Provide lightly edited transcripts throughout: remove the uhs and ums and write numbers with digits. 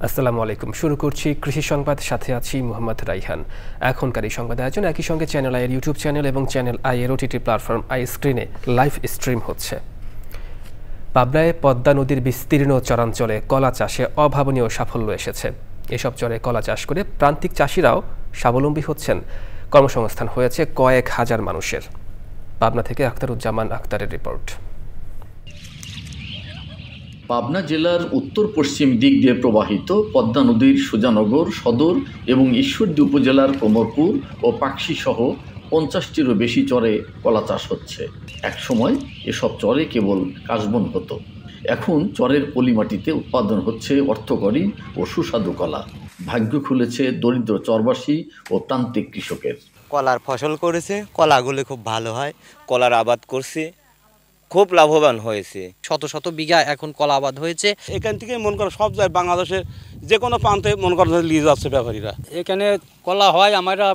আসসালামু আলাইকুম। শুরু করছি কৃষি সংবাদ, সাথে আছি মোহাম্মদ রাইহান। এখনকার এই সংবাদ আয়োজন একই সঙ্গে চ্যানেল আইয়ের ইউটিউব চ্যানেল এবং চ্যানেল আইয়ের ওটিটি প্ল্যাটফর্ম আই স্ক্রিনে লাইভ স্ট্রিম হচ্ছে। পাবনায় পদ্মা নদীর বিস্তীর্ণ চরাঞ্চলে কলা চাষে অভাবনীয় সাফল্য এসেছে। এসব চরে কলা চাষ করে প্রান্তিক চাষিরাও স্বাবলম্বী হচ্ছেন। কর্মসংস্থান হয়েছে কয়েক হাজার মানুষের। পাবনা থেকে আখতারুজ্জামান আখতারের রিপোর্ট। পাবনা জেলার উত্তর পশ্চিম দিক দিয়ে প্রবাহিত পদ্মা নদীর সুজানগর, সদর এবং ঈশ্বরদী উপজেলার কোমরপুর ও পাকশী সহ 50টিরও বেশি চরে কলা চাষ হচ্ছে। একসময় এসব চরে কেবল কাশবন হতো। এখন চরের পলিমাটিতে উৎপাদন হচ্ছে অর্থকরী ও সুস্বাদু কলা। ভাগ্য খুলেছে দরিদ্র চরবাসী ও প্রান্তিক কৃষকের। কলার ফসল করেছে, কলাগুলি খুব ভালো হয়। কলার আবাদ করছে, খুব লাভবান হয়েছে। শত শত বিঘা এখন কলা আবাদ হয়েছে। এখান থেকে মন করা সব যায়, বাংলাদেশের যে কোনো প্রান্তে মন করা নিয়ে যাচ্ছে ব্যাপারীরা। এখানে কলা হয়, আমরা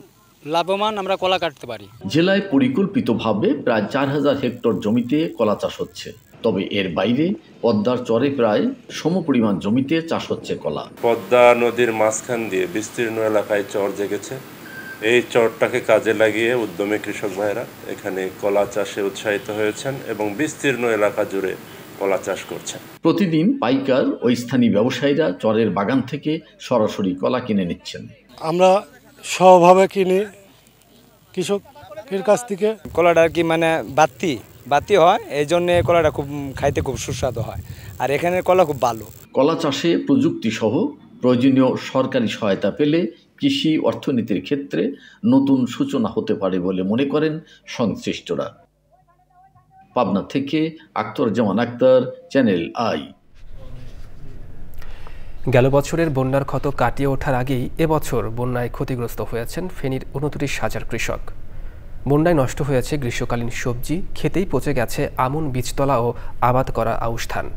লাভবান, আমরা কলা কাটতে পারি। জেলায় পরিকল্পিতভাবে প্রায় 4000 হেক্টর জমিতে কলা চাষ হচ্ছে। তবে এর বাইরে পদ্মার চরে প্রায় সমপরিমাণ জমিতে চাষ হচ্ছে কলা। পদ্মা নদীর মাঝখান দিয়ে বিস্তীর্ণ এলাকায় চর জেগেছে। এই চরটাকে কাজে লাগিয়ে উদ্যমী কৃষক ভাইরা এখানে কলা চাষে উৎসাহিত হয়েছেন এবং বিস্তীর্ণ এলাকা জুড়ে কলা চাষ করছেন। প্রতিদিন পাইকার ও স্থানীয় ব্যবসায়ীরা চরের বাগান থেকে সরাসরি কলা কিনে নিচ্ছেন। আমরা সহভাবে কিনি কৃষকের কাছ থেকে। কলাটা কি মানে বাতি হয়, এই জন্যে কলাটা খুব খাইতে খুব সুস্বাদু হয়। আর এখানের কলা খুব ভালো। কলা চাষে প্রযুক্তি সহ প্রয়োজনীয় সরকারি সহায়তা পেলে কৃষি অর্থনীতির ক্ষেত্রে নতুন সূচনা হতে পারে বলে মনে করেন সংশ্লিষ্টরা। পাবনা থেকে আখতারুজ্জামান আখতার, চ্যানেল আই। গেল বছরের বন্যার ক্ষত কাটিয়ে ওঠার আগেই এবছর বন্যায় ক্ষতিগ্রস্ত হয়েছেন ফেনীর 29,000 কৃষক। বন্যায় নষ্ট হয়েছে গ্রীষ্মকালীন সবজি, খেতেই পচে গেছে আমন বীজতলা ও আবাদ করা আউশ ধান।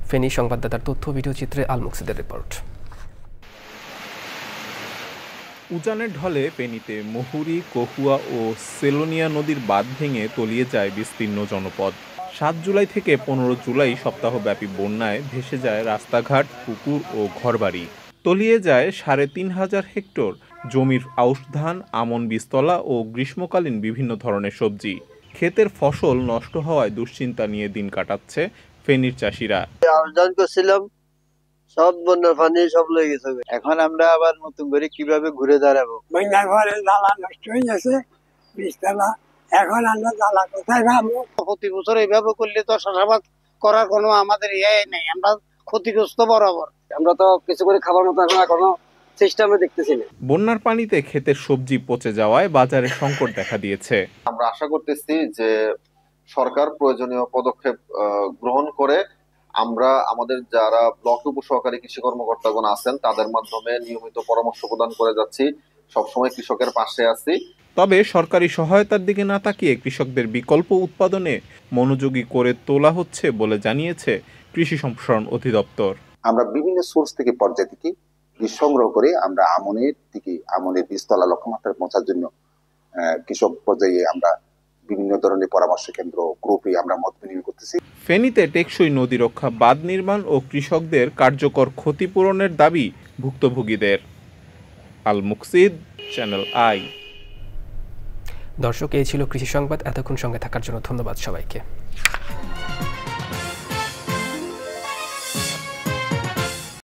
ফেনী সংবাদদাতার তথ্য, ভিডিও চিত্রে আল মুকসিদের রিপোর্ট। উজানের ঢলে ফেনীতে মুহুরী, কহুয়া ও সেলোনিয়া নদীর বাঁধ ভেঙে তলিয়ে যায় বিস্তীর্ণ জনপদ। 7 জুলাই থেকে 15 জুলাই সপ্তাহব্যাপী বন্যায় ভেসে যায় রাস্তাঘাট, পুকুর ও ঘরবাড়ি। তলিয়ে যায় 3500 হেক্টর জমির আউশ ধান, আমন বীজতলা ও গ্রীষ্মকালীন বিভিন্ন ধরনের সবজি। ক্ষেতের ফসল নষ্ট হওয়ায় দুশ্চিন্তা নিয়ে দিন কাটাচ্ছে ফেনীর চাষিরা। সব বন্যার পানি সব লয়ে গেছে। এখন আমরা আবার নতুন করে কিভাবে ঘুরে দাঁড়াবো? বন্যার পরে জ্বালা নষ্ট হয়ে গেছে বীজতলা, এখন আমরা জ্বালা কোথায় পাবো? প্রতি বছর এইভাবে করলে তো চাষাবাদ করার কোনো আমাদের নেই, আমরা ক্ষতিগ্রস্ত বরাবর। আমরা তো কিছু করে খাবার মতো এখনো চেষ্টা আমরা দেখতেছি না। বন্যার পানিতে ক্ষেতের সবজি পচে যাওয়ায় বাজারে সংকট দেখা দিয়েছে। আমরা আশা করতেছি যে সরকার প্রয়োজনীয় পদক্ষেপ গ্রহণ করে আমরা আমাদের যারা ব্লক উপসহকারী কৃষি কর্মকর্তাগণ আছেন তাদের মাধ্যমে নিয়মিত পরামর্শ প্রদান করে যাচ্ছি। সবসময় কৃষকের পাশে আছি। তবে সরকারি সহায়তার দিকে না তাকিয়ে কৃষকদের বিকল্প উৎপাদনে মনোযোগী করে তোলা হচ্ছে বলে জানিয়েছে কৃষি সম্প্রসারণ অধিদপ্তর। আমরা বিভিন্ন সোর্স থেকে পর্যায় থেকে বীজ সংগ্রহ করে আমরা আমনের বীজতলা লক্ষ্যমাত্রায় পৌঁছার জন্য কৃষক পর্যায়ে আমরা বিভিন্ন ধরনের পরামর্শ কেন্দ্র গ্রুপে আমরা মত বিনিময় করতেছি। ফেনীতে টেকসই নদী রক্ষা, বাঁধ নির্মাণ ও কৃষকদের কার্যকর ক্ষতিপূরণের দাবি ভুক্তভোগীদের। আল মুকসিদ, চ্যানেল আই। দর্শক, এই ছিল কৃষি সংবাদ। এতক্ষণ সঙ্গে থাকার জন্য ধন্যবাদ সবাইকে।